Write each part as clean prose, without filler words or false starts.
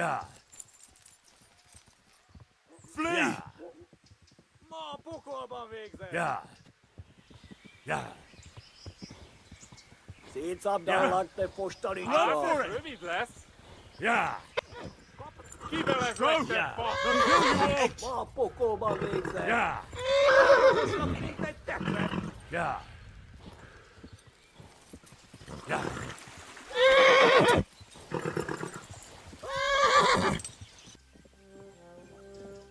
Yeah. Flee! Yeah. Ma pokolban végzett! Yeah. Yeah. Szétszabdalak, te fostalicska! Hát, ez rövid lesz! Yeah. Kivelezlek, te Yeah. fasz! Ma pokolban végzett! Yeah. Mint egy tekre! Yeah. Yeah.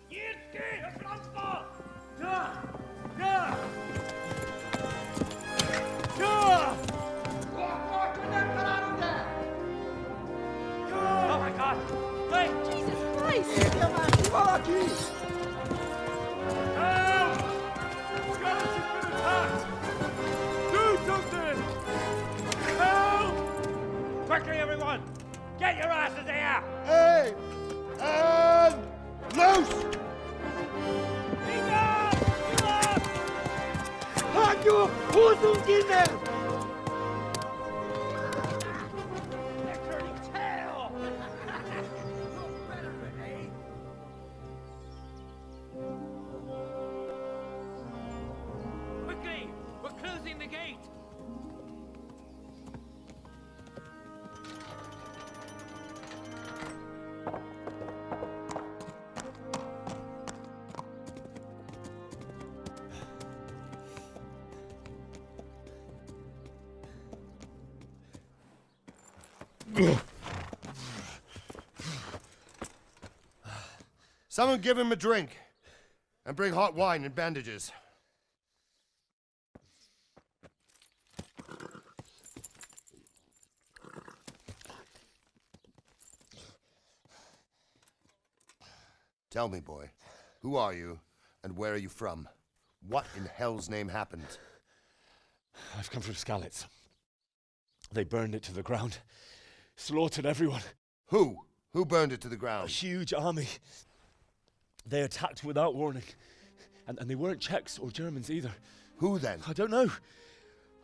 Nyírt ki! A francba! Yeah. Yeah. Yeah. Oh my God! Wait! Jesus Christ! Írja már ki valaki! Help! Scottish has been attacked! Do something! Help! Quickly, everyone! Get your asses here! Hey! And loose! Hagyjuk! Húzzunk innen! Quickly! We're closing the gate! Someone give him a drink. And bring hot wine and bandages. Tell me, boy, who are you and where are you from? What in hell's name happened? I've come from Skalitz. They burned it to the ground, slaughtered everyone. Who? Who burned it to the A ground? huge army. They attacked without warning. And they weren't Czechs or Germans either. Who then? I don't know.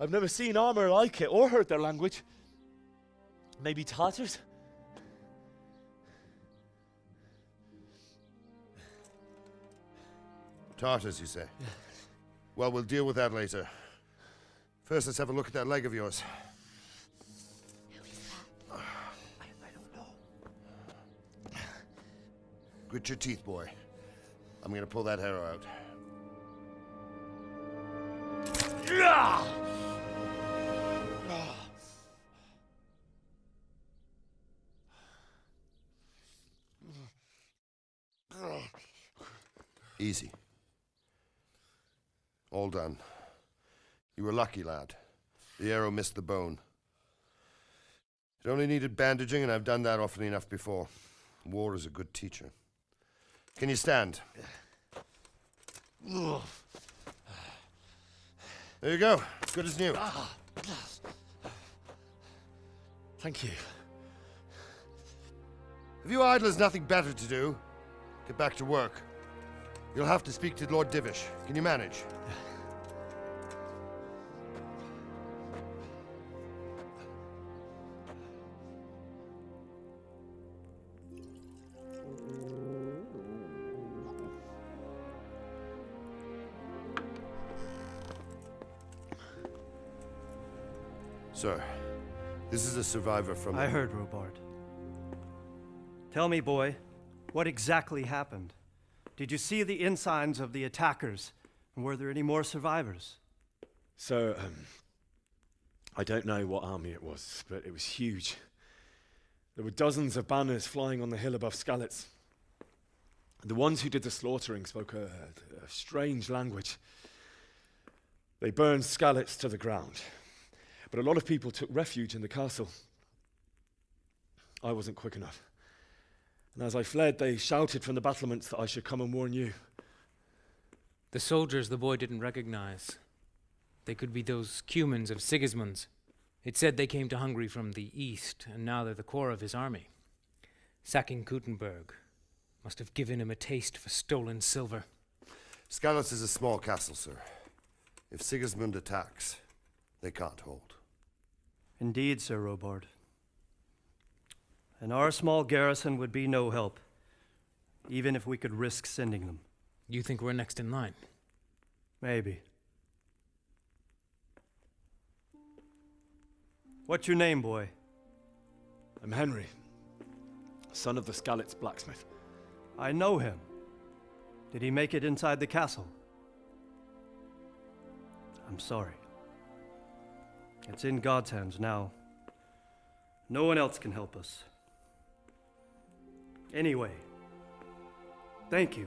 I've never seen armor like it or heard their language. Maybe Tatars? Tartars, you say? Well, we'll deal with that later. First, let's have a look at that leg of yours. I don't know. Grit your teeth, boy. I'm gonna pull that arrow out. Easy. All done. You were lucky, lad. The arrow missed the bone. It only needed bandaging, and I've done that often enough before. War is a good teacher. Can you stand? There you go. Good as new. Thank you. If you idlers nothing better to do, get back to work. You'll have to speak to Lord Divish. Can you manage? Sir, this is a survivor from... I heard, Robard. Tell me, boy, what exactly happened? Did you see the ensigns of the attackers? And were there any more survivors? So, I don't know what army it was, but it was huge. There were dozens of banners flying on the hill above Skalitz. The ones who did the slaughtering spoke a strange language. They burned Skalitz to the ground. But a lot of people took refuge in the castle. I wasn't quick enough. And as I fled, they shouted from the battlements that I should come and warn you. The soldiers the boy didn't recognize. They could be those Cumans of Sigismund's. It said they came to Hungary from the east, and now they're the core of his army. Sacking Kuttenberg must have given him a taste for stolen silver. Skalitz is a small castle, sir. If Sigismund attacks, they can't hold. Indeed, Sir Robard. and our small garrison would be no help, even if we could risk sending them. You think we're next in line? Maybe. What's your name, boy? I'm Henry, son of the Skalitz blacksmith. I know him. Did he make it inside the castle? I'm sorry. It's in God's hands now. No one else can help us. Anyway, thank you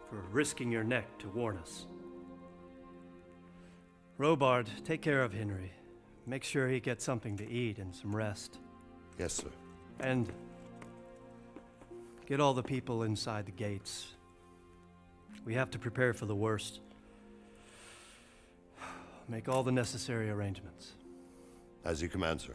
for risking your neck to warn us. Robard, take care of Henry. Make sure he gets something to eat and some rest. Yes, sir. And get all the people inside the gates. We have to prepare for the worst. Make all the necessary arrangements. As you command, sir.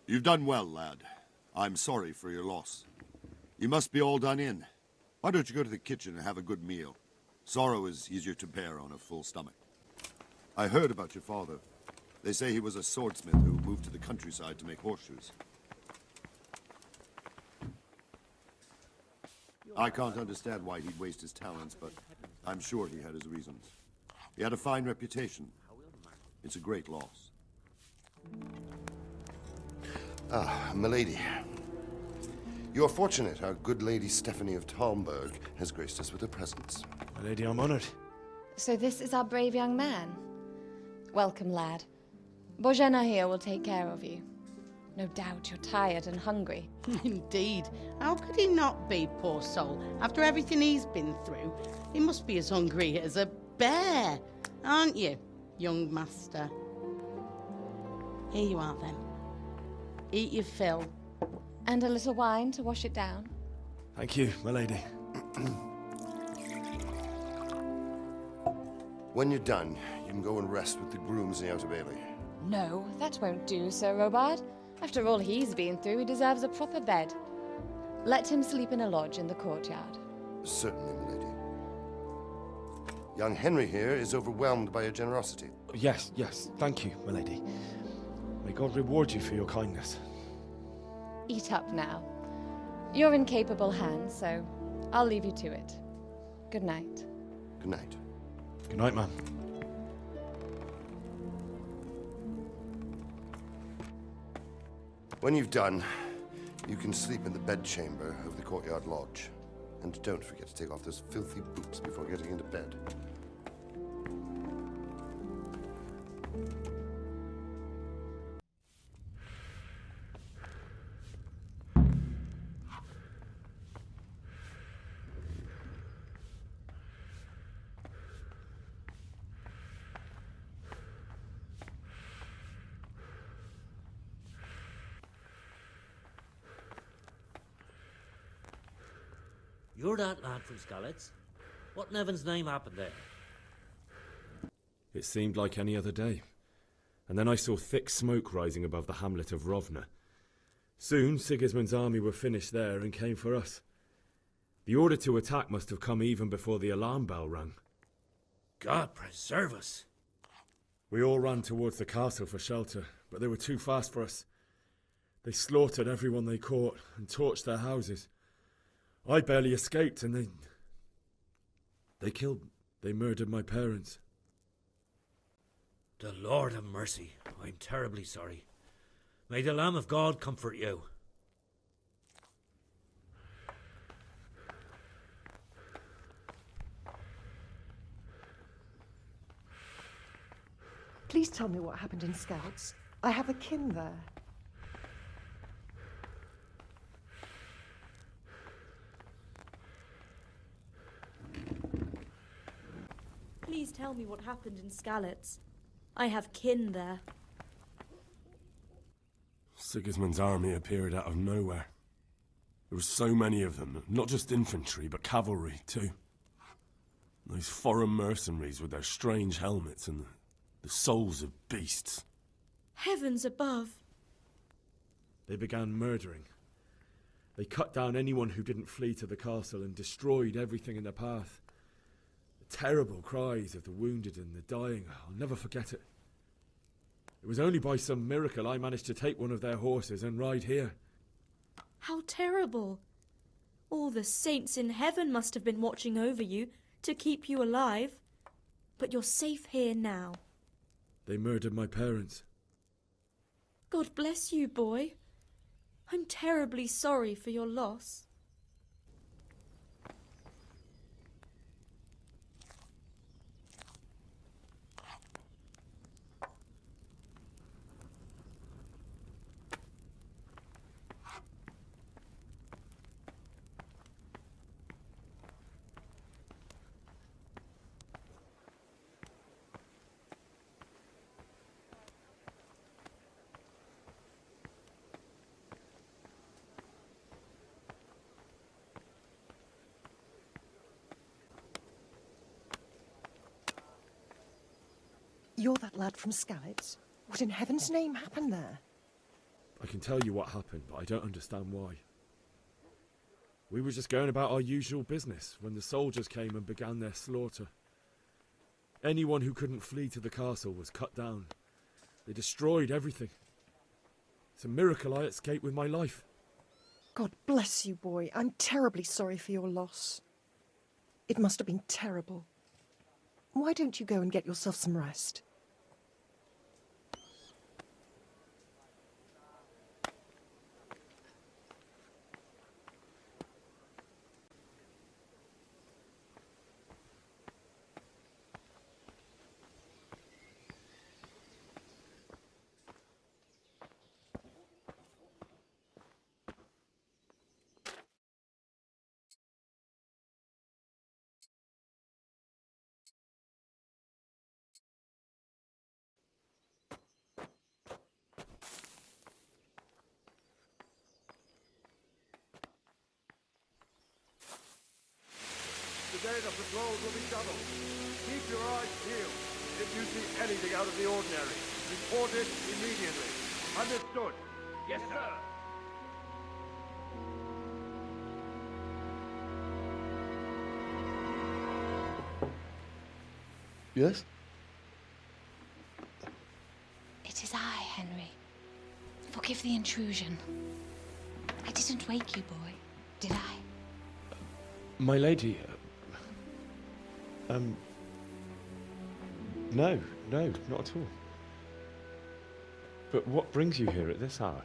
You've done well, lad. I'm sorry for your loss. You must be all done in. Why don't you go to the kitchen and have a good meal? Sorrow is easier to bear on a full stomach. I heard about your father. They say he was a swordsmith who moved to the countryside to make horseshoes. I can't understand why he'd waste his talents, but I'm sure he had his reasons. He had a fine reputation. It's a great loss. Ah, milady. You're fortunate our good lady Stephanie of Talmberg has graced us with her presence. My lady, I'm honored. So this is our brave young man. Welcome, lad. Bozhena here will take care of you. No doubt you're tired and hungry. Indeed. How could he not be, poor soul? After everything he's been through, he must be as hungry as a bear, aren't you, young master? Here you are, then. Eat your fill. And a little wine to wash it down. Thank you, my lady. When you're done, you can go and rest with the grooms in the Outer Bailey. No, that won't do, Sir Robard. After all he's been through, he deserves a proper bed. Let him sleep in a lodge in the courtyard. Certainly, milady. Young Henry here is overwhelmed by your generosity. Yes, thank you, my lady. May God reward you for your kindness. Eat up now. You're in capable hands, so I'll leave you to it. Good night. Good night. Good night, ma'am. When you've done, you can sleep in the bedchamber of the courtyard lodge. And don't forget to take off those filthy boots before getting into bed. You're that lad from Skalitz? What in heaven's name happened there? It seemed like any other day. And then I saw thick smoke rising above the hamlet of Rovna. Soon Sigismund's army were finished there and came for us. The order to attack must have come even before the alarm bell rang. God preserve us. We all ran towards the castle for shelter, but they were too fast for us. They slaughtered everyone they caught and torched their houses. I barely escaped, and they murdered my parents. The Lord have mercy. I'm terribly sorry. May the Lamb of God comfort you. Please tell me what happened in Scouts. I have a kin there. Please tell me what happened in Skalitz. I have kin there. Sigismund's army appeared out of nowhere. There were so many of them, not just infantry, but cavalry, too. Those foreign mercenaries with their strange helmets and the souls of beasts. Heavens above! They began murdering. They cut down anyone who didn't flee to the castle and destroyed everything in their path. The terrible cries of the wounded and the dying, I'll never forget it. It was only by some miracle I managed to take one of their horses and ride here. How terrible! All the saints in heaven must have been watching over you to keep you alive. But you're safe here now. They murdered my parents. God bless you, boy. I'm terribly sorry for your loss. You're that lad from Skalitz? What in heaven's name happened there? I can tell you what happened, but I don't understand why. We were just going about our usual business when the soldiers came and began their slaughter. Anyone who couldn't flee to the castle was cut down. They destroyed everything. It's a miracle I escaped with my life. God bless you, boy. I'm terribly sorry for your loss. It must have been terrible. Why don't you go and get yourself some rest? Today the patrols will be doubled. Keep your eyes peeled. If you see anything out of the ordinary, report it immediately. Understood? Yes, sir. Yes? It is I, Henry. Forgive the intrusion. I didn't wake you, boy, did I? My lady, no, not at all. But what brings you here at this hour?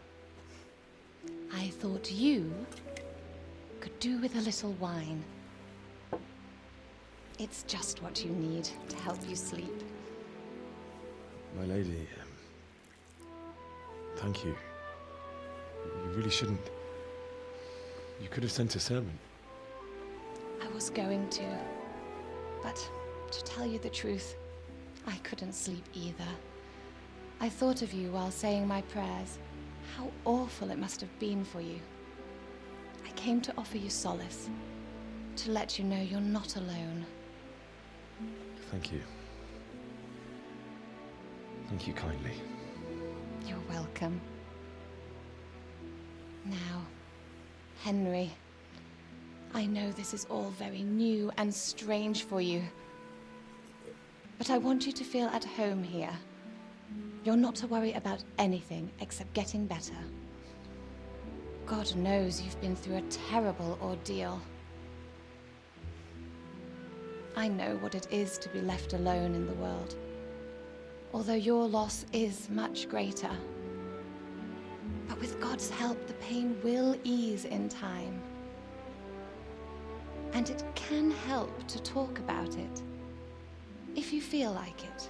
I thought you could do with a little wine. It's just what you need to help you sleep. My lady, thank you. You really shouldn't. You could have sent a sermon. I was going to, but to tell you the truth, I couldn't sleep either. I thought of you while saying my prayers. How awful it must have been for you. I came to offer you solace, to let you know you're not alone. Thank you. Thank you kindly. You're welcome. Now, Henry, I know this is all very new and strange for you, but I want you to feel at home here. You're not to worry about anything except getting better. God knows you've been through a terrible ordeal. I know what it is to be left alone in the world, although your loss is much greater. But with God's help, the pain will ease in time. And it can help to talk about it, if you feel like it.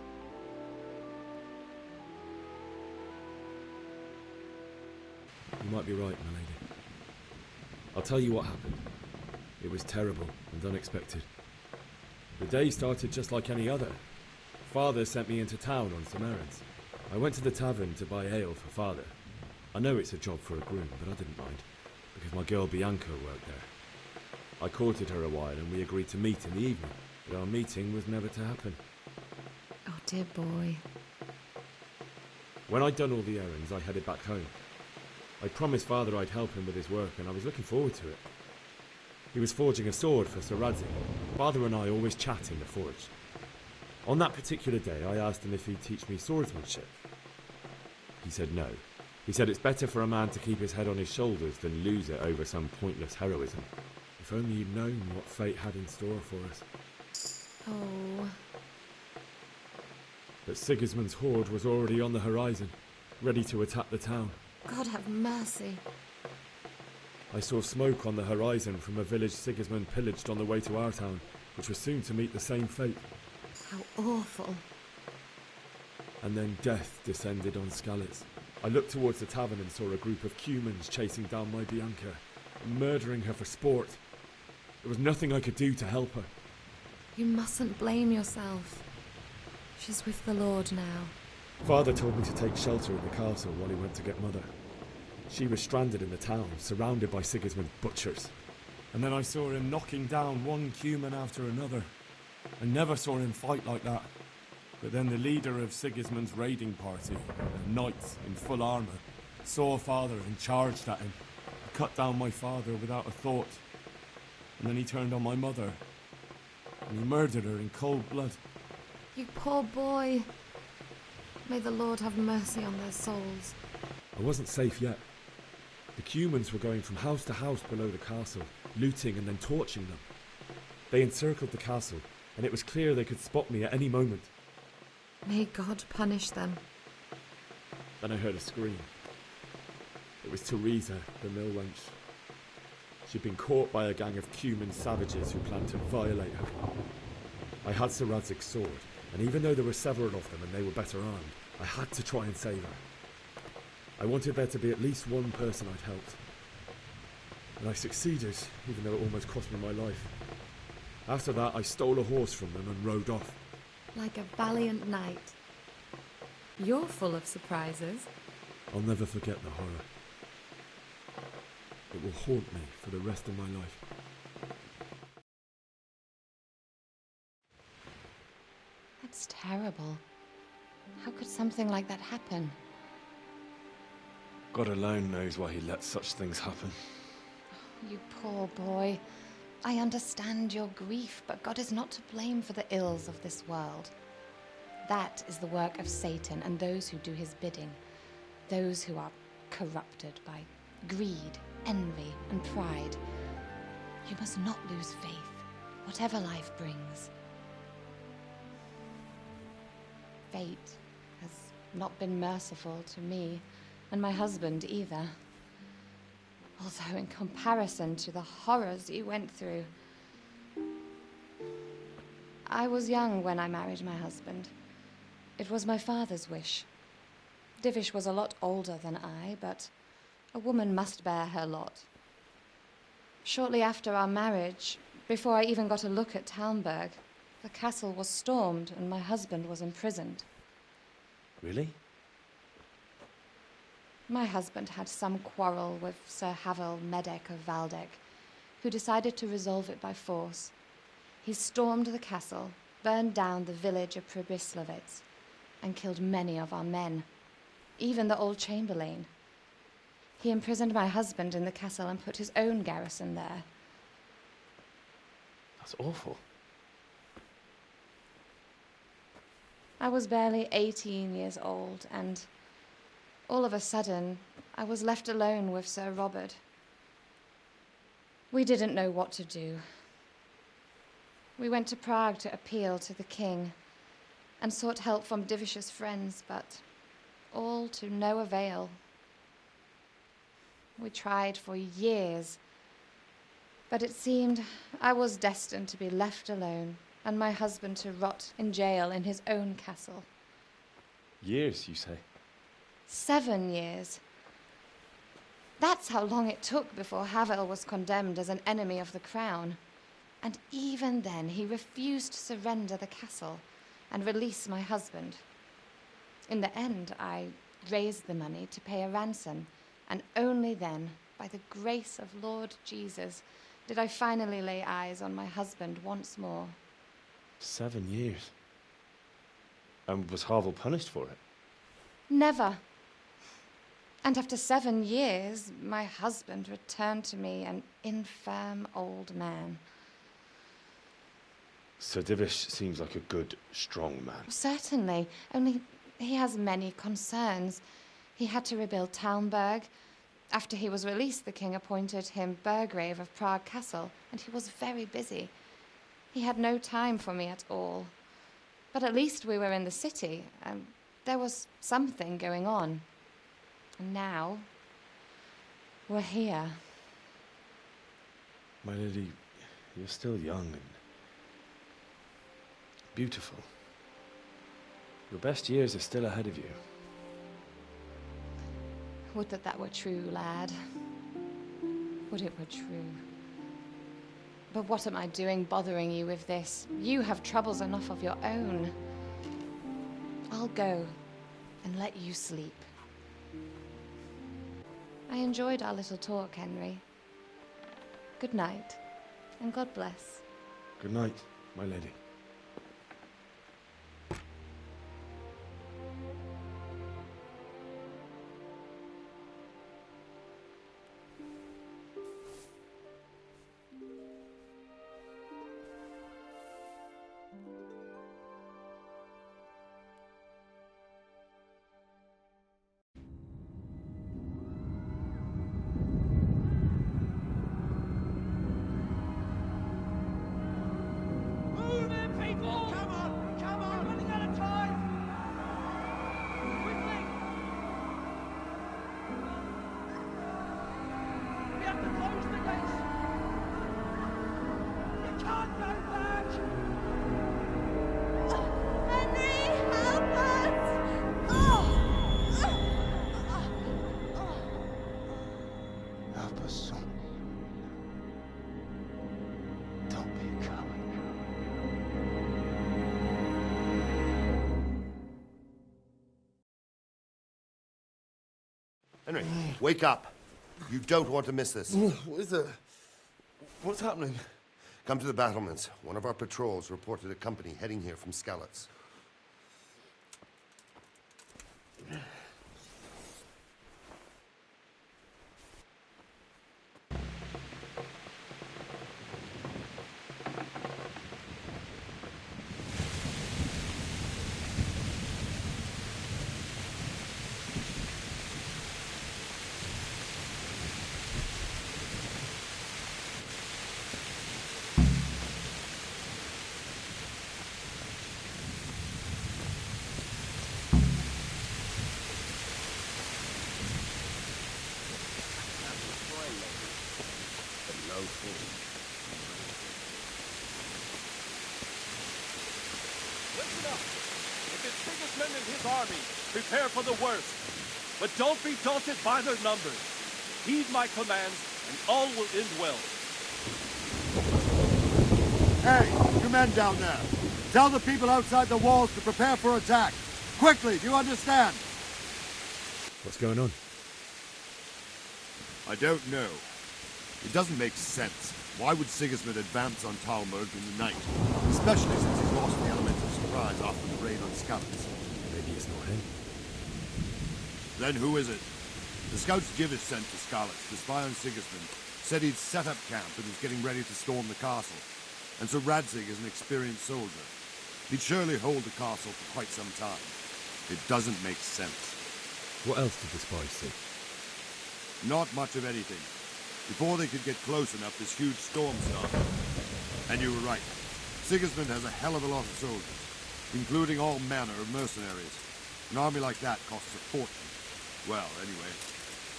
You might be right, my lady. I'll tell you what happened. It was terrible and unexpected. The day started just like any other. Father sent me into town on some errands. I went to the tavern to buy ale for Father. I know it's a job for a groom, but I didn't mind, because my girl Bianca worked there. I courted her a while and we agreed to meet in the evening, but our meeting was never to happen. Oh, dear boy. When I'd done all the errands, I headed back home. I promised Father I'd help him with his work, and I was looking forward to it. He was forging a sword for Sir Radzig. Father and I always chat in the forge. On that particular day, I asked him if he'd teach me swordsmanship. He said no. He said it's better for a man to keep his head on his shoulders than lose it over some pointless heroism. If only he'd known what fate had in store for us. Oh. But Sigismund's horde was already on the horizon, ready to attack the town. God have mercy. I saw smoke on the horizon from a village Sigismund pillaged on the way to our town, which was soon to meet the same fate. How awful. And then death descended on Skalitz. I looked towards the tavern and saw a group of Cumans chasing down my Bianca, murdering her for sport. There was nothing I could do to help her. You mustn't blame yourself. She's with the Lord now. Father told me to take shelter in the castle while he went to get Mother. She was stranded in the town, surrounded by Sigismund's butchers. And then I saw him knocking down one Cuman after another. I never saw him fight like that. But then the leader of Sigismund's raiding party, a knight in full armour, saw Father and charged at him. He cut down my father without a thought. And then he turned on my mother. And he murdered her in cold blood. You poor boy. May the Lord have mercy on their souls. I wasn't safe yet. The Cumans were going from house to house below the castle, looting and then torching them. They encircled the castle, and it was clear they could spot me at any moment. May God punish them. Then I heard a scream. It was Teresa, the mill wench. She'd been caught by a gang of Cuman savages who planned to violate her. I had Sir Radzig's sword, and even though there were several of them and they were better armed, I had to try and save her. I wanted there to be at least one person I'd helped. And I succeeded, even though it almost cost me my life. After that, I stole a horse from them and rode off. Like a valiant knight. You're full of surprises. I'll never forget the horror. It will haunt me for the rest of my life. That's terrible. How could something like that happen? God alone knows why he lets such things happen. You poor boy. I understand your grief, but God is not to blame for the ills of this world. That is the work of Satan and those who do his bidding. Those who are corrupted by greed, envy, and pride. You must not lose faith, whatever life brings. Fate has not been merciful to me, and my husband either. Although in comparison to the horrors you went through. I was young when I married my husband. It was my father's wish. Divish was a lot older than I, but a woman must bear her lot. Shortly after our marriage, before I even got a look at Talmberg, the castle was stormed and my husband was imprisoned. Really? My husband had some quarrel with Sir Havel Medek of Valdek, who decided to resolve it by force. He stormed the castle, burned down the village of Pribyslavitz, and killed many of our men, even the old chamberlain. He imprisoned my husband in the castle and put his own garrison there. That's awful. I was barely 18 years old, and all of a sudden, I was left alone with Sir Robert. We didn't know what to do. We went to Prague to appeal to the king and sought help from Divish's friends, but all to no avail. We tried for years, but it seemed I was destined to be left alone and my husband to rot in jail in his own castle. Years, you say? 7 years. That's how long it took before Havel was condemned as an enemy of the crown. And even then, he refused to surrender the castle and release my husband. In the end, I raised the money to pay a ransom, and only then, by the grace of Lord Jesus, did I finally lay eyes on my husband once more. 7 years. And was Havel punished for it? Never. And after 7 years, my husband returned to me an infirm old man. Sir Divish seems like a good, strong man. Certainly, only he has many concerns. He had to rebuild Talmberg. After he was released, the king appointed him Burgrave of Prague Castle, and he was very busy. He had no time for me at all. But at least we were in the city, and there was something going on. And now, we're here. My lady, you're still young and beautiful. Your best years are still ahead of you. Would that that were true, lad. Would it were true. But what am I doing bothering you with this? You have troubles enough of your own. I'll go and let you sleep. I enjoyed our little talk, Henry. Good night, and God bless. Good night, my lady. Henry, wake up. You don't want to miss this. What is it? What's happening? Come to the battlements. One of our patrols reported a company heading here from Skalitz. Listen up. If it's Sigismund and his army, prepare for the worst. But don't be daunted by their numbers. Heed my commands, and all will end well. Hey, you men down there. Tell the people outside the walls to prepare for attack. Quickly, do you understand? What's going on? I don't know. It doesn't make sense. Why would Sigismund advance on Talmberg in the night? Especially since he's lost the element of surprise after the raid on Skalitz. Maybe it's not him. Then who is it? The scouts Jivis sent to Skalitz to spy on Sigismund said he'd set up camp and was getting ready to storm the castle. And so Radzig is an experienced soldier. He'd surely hold the castle for quite some time. It doesn't make sense. What else did the spies see? Not much of anything. Before they could get close enough, this huge storm started. And you were right. Sigismund has a hell of a lot of soldiers, including all manner of mercenaries. An army like that costs a fortune. Well, anyway,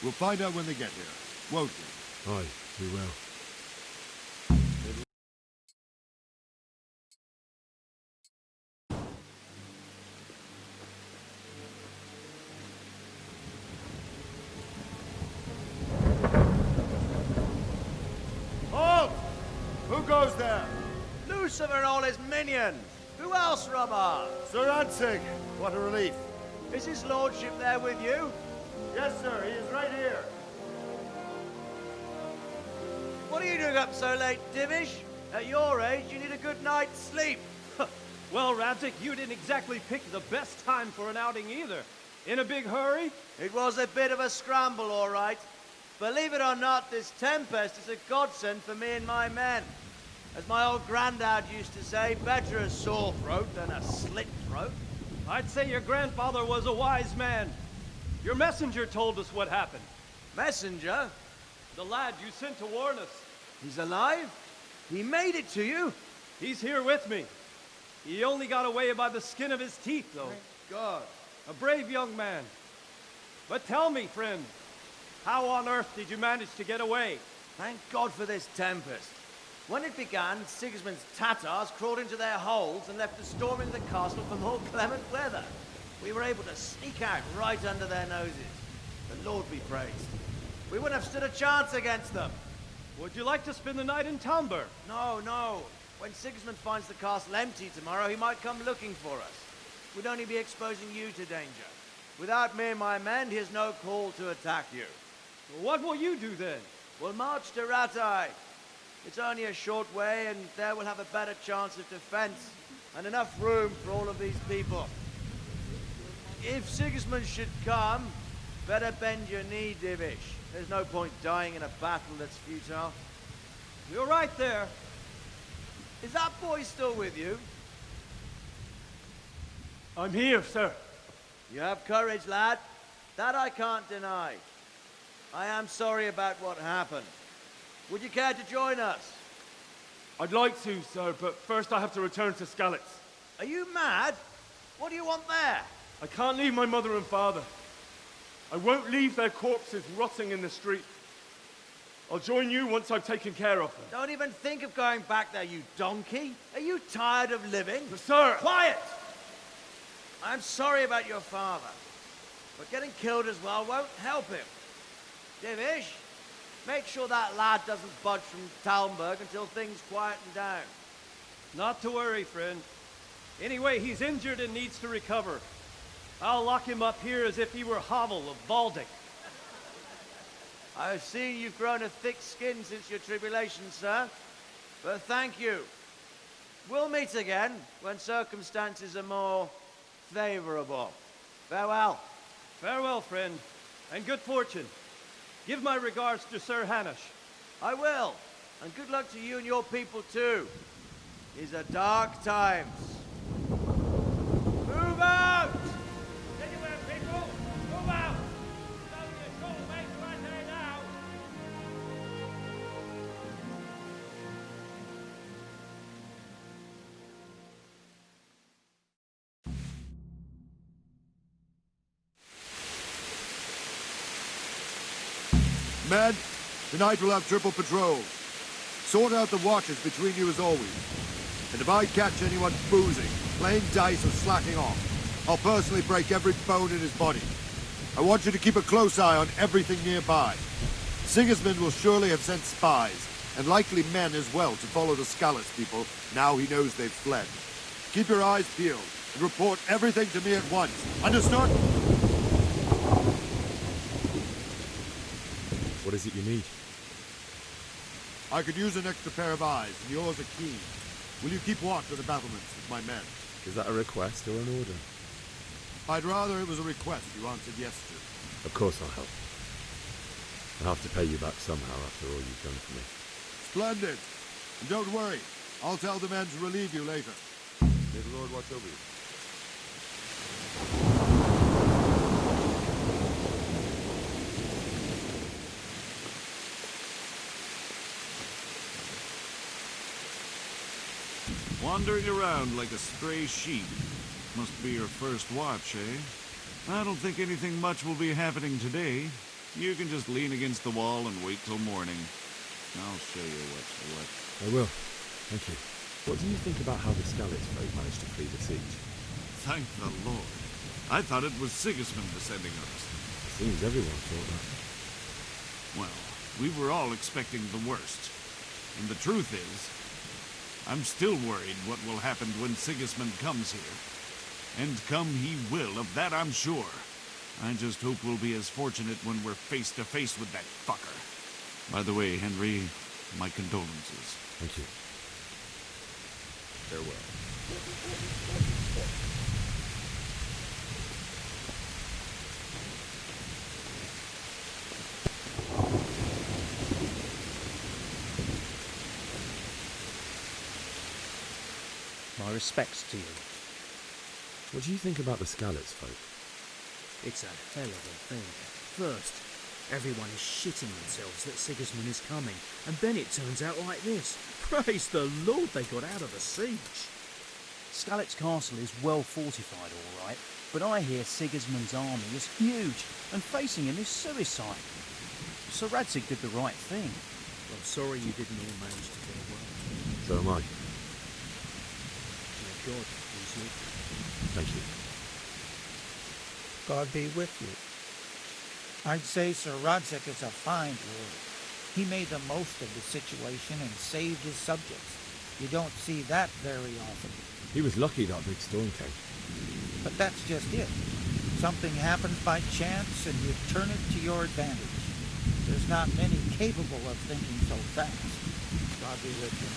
we'll find out when they get here, won't we? Aye, we will. Halt! Who goes there? Lucifer and all his minions! Who else, Robber? Sir Ansig, what a relief. Is his lordship there with you? Yes, sir, he is right here. What are you doing up so late, Divish? At your age, you need a good night's sleep. Well, Radzik, you didn't exactly pick the best time for an outing either. In a big hurry? It was a bit of a scramble, all right. Believe it or not, this tempest is a godsend for me and my men. As my old granddad used to say, better a sore throat than a slit throat. I'd say your grandfather was a wise man. Your messenger told us what happened. Messenger? The lad you sent to warn us. He's alive? He made it to you? He's here with me. He only got away by the skin of his teeth, though. Thank God. A brave young man. But tell me, friend, how on earth did you manage to get away? Thank God for this tempest. When it began, Sigismund's Tatars crawled into their holes and left us storming the castle for more clement weather. We were able to sneak out right under their noses. The Lord be praised. We wouldn't have stood a chance against them. Would you like to spend the night in Talmberg? No, no. When Sigismund finds the castle empty tomorrow, he might come looking for us. We'd only be exposing you to danger. Without me and my men, he has no call to attack you. What will you do then? We'll march to Ratai. It's only a short way, and there we'll have a better chance of defense and enough room for all of these people. If Sigismund should come, better bend your knee, Divish. There's no point dying in a battle that's futile. You're right there. Is that boy still with you? I'm here, sir. You have courage, lad. That I can't deny. I am sorry about what happened. Would you care to join us? I'd like to, sir, but first I have to return to Skalitz. Are you mad? What do you want there? I can't leave my mother and father. I won't leave their corpses rotting in the street. I'll join you once I've taken care of them. Don't even think of going back there, you donkey. Are you tired of living? But sir! Quiet! I'm sorry about your father, but getting killed as well won't help him. Divish, make sure that lad doesn't budge from Talmberg until things quieten down. Not to worry, friend. Anyway, he's injured and needs to recover. I'll lock him up here as if he were Havel of Baldic. I've seen you've grown a thick skin since your tribulation, sir. But thank you. We'll meet again when circumstances are more favorable. Farewell. Farewell, friend, and good fortune. Give my regards to Sir Hanush. I will. And good luck to you and your people, too. These are dark times. Move out! Anywhere, people! Move out! It's only a short way to right there now! Men, tonight we'll have triple patrols. Sort out the watches between you as always. And if I catch anyone boozing, playing dice or slacking off, I'll personally break every bone in his body. I want you to keep a close eye on everything nearby. Sigismund will surely have sent spies, and likely men as well, to follow the Skalitz people now he knows they've fled. Keep your eyes peeled, and report everything to me at once. Understood? What is it you need? I could use an extra pair of eyes, and yours are keen. Will you keep watch of the battlements with my men? Is that a request or an order? I'd rather it was a request you answered yes to. Of course I'll help. I'll have to pay you back somehow after all you've done for me. Splendid. And don't worry, I'll tell the men to relieve you later. May the Lord watch over you. Wandering around like a stray sheep. Must be your first watch, eh? I don't think anything much will be happening today. You can just lean against the wall and wait till morning. I'll show you what's what. I will. Thank you. What do you think about how the Skalitz folk managed to flee the siege? Thank the Lord. I thought it was Sigismund descending on us. Seems everyone thought that. Well, we were all expecting the worst. And the truth is, I'm still worried what will happen when Sigismund comes here. And come he will, of that I'm sure. I just hope we'll be as fortunate when we're face to face with that fucker. By the way, Henry, my condolences. Thank you. Farewell. My respects to you. What do you think about the Skalitz folk? It's a hell of a thing. First, everyone is shitting themselves that Sigismund is coming, and then it turns out like this. Praise the Lord they got out of the siege. Skalitz Castle is well fortified, all right, but I hear Sigismund's army is huge, and facing him is suicide. Sir Radzig did the right thing. I'm sorry you didn't all manage to get away. So am I. May God use you. Thank you. God be with you. I'd say Sir Radzig is a fine lord. He made the most of the situation and saved his subjects. You don't see that very often. He was lucky that big storm came. But that's just it. Something happens by chance and you turn it to your advantage. There's not many capable of thinking so fast. God be with you.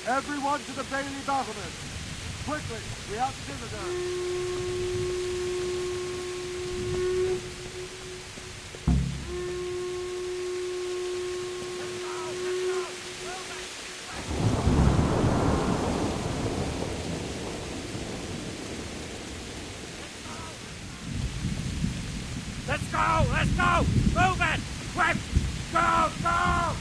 Everyone to the Bailey battlement! Quickly, we have visitors! Let's go! Let's go! Move it! Quick! Go! Go!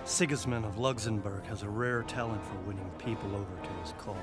Sigismund of Luxembourg has a rare talent for winning people over to his cause.